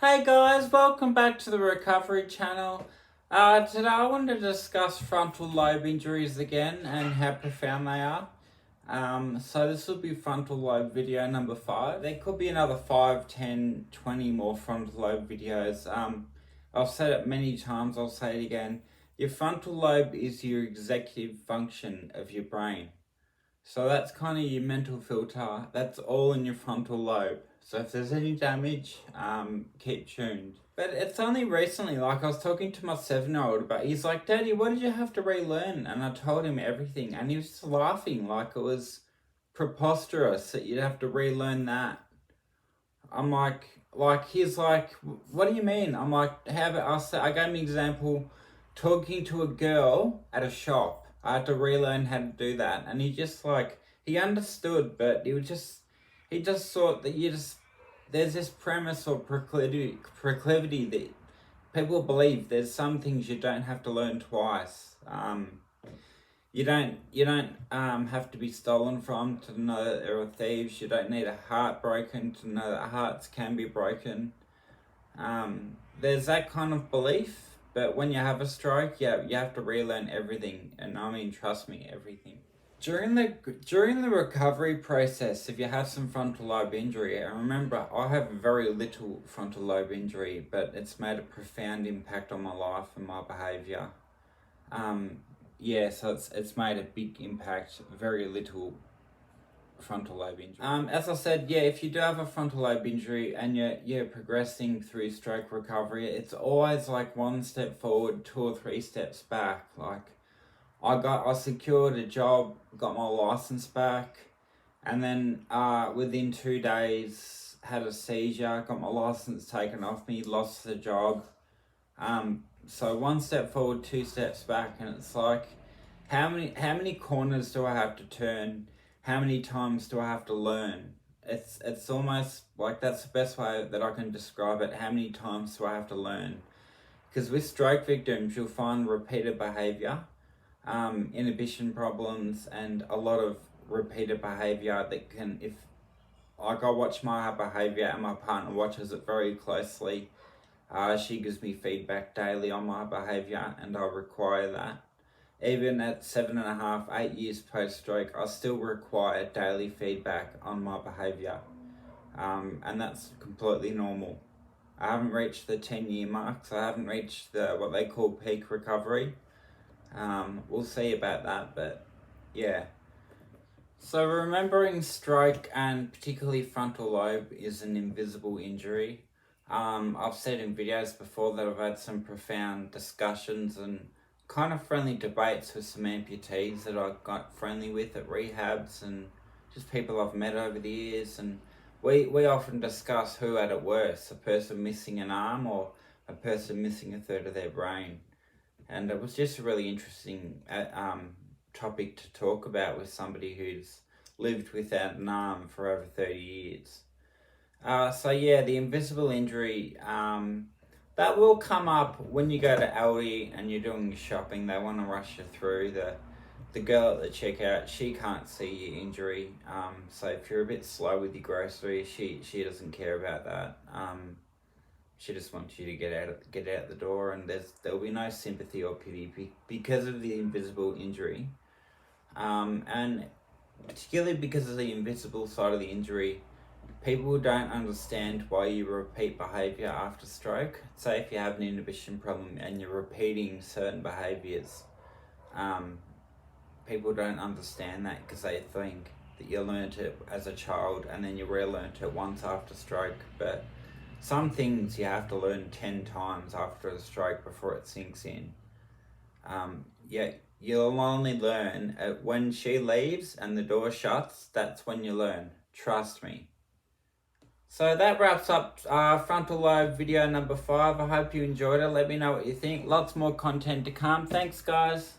Hey guys, welcome back to the Recovery Channel. Today I wanted to discuss frontal lobe injuries again and how profound they are. So this will be frontal lobe video number 5. There could be another 5, 10, 20 more frontal lobe videos. I've said it many times, I'll say it again. Your frontal lobe is your executive function of your brain. So that's kind of your mental filter. That's all in your frontal lobe. So if there's any damage, keep tuned. But it's only recently, like I was talking to my 7-year-old about, he's like, Daddy, what did you have to relearn? And I told him everything. And he was just laughing like it was preposterous that you'd have to relearn that. I'm like he's like, what do you mean? I'm like, how about I gave him an example, talking to a girl at a shop. I had to relearn how to do that, and he understood, but he just thought that there's this premise or proclivity that people believe there's some things you don't have to learn twice. You don't have to be stolen from to know that there are thieves. You don't need a heart broken to know that hearts can be broken. There's that kind of belief, but when you have a stroke, you have to relearn everything, and I mean, trust me, everything. During the recovery process, if you have some frontal lobe injury, and remember, I have very little frontal lobe injury, but it's made a profound impact on my life and my behaviour. So it's made a big impact. Very little frontal lobe injury. As I said, if you do have a frontal lobe injury and you're progressing through stroke recovery, it's always like one step forward, 2 or 3 steps back. Like I secured a job, got my license back, and then within 2 days had a seizure, got my license taken off me, lost the job. So 1 step forward, 2 steps back, and it's like, how many corners do I have to turn? How many times do I have to learn? It's almost like that's the best way that I can describe it. How many times do I have to learn? Because with stroke victims, you'll find repeated behaviour, inhibition problems, and a lot of repeated behaviour that can, if like I watch my behaviour and my partner watches it very closely, she gives me feedback daily on my behaviour, and I require that. Even at 7.5, 8 years post-stroke, I still require daily feedback on my behaviour. And that's completely normal. I haven't reached the 10-year mark, so I haven't reached what they call peak recovery. We'll see about that, but yeah. So remembering stroke, and particularly frontal lobe, is an invisible injury. I've said in videos before that I've had some profound discussions and kind of friendly debates with some amputees that I got friendly with at rehabs, and just people I've met over the years, and we often discuss who had it worse, a person missing an arm or a person missing a third of their brain. And it was just a really interesting topic to talk about with somebody who's lived without an arm for over 30 years. The invisible injury, that will come up when you go to Aldi and you're doing your shopping. They want to rush you through. The girl at the checkout, she can't see your injury. So if you're a bit slow with your groceries, she doesn't care about that. She just wants you to get out the door, and there'll be no sympathy or pity because of the invisible injury. And particularly because of the invisible side of the injury, people don't understand why you repeat behaviour after stroke. Say if you have an inhibition problem and you're repeating certain behaviours, people don't understand that because they think that you learnt it as a child and then you relearnt it once after stroke. But some things you have to learn 10 times after a stroke before it sinks in. You'll only learn when she leaves and the door shuts. That's when you learn. Trust me. So that wraps up frontal lobe video number 5. I hope you enjoyed it. Let me know what you think. Lots more content to come. Thanks, guys.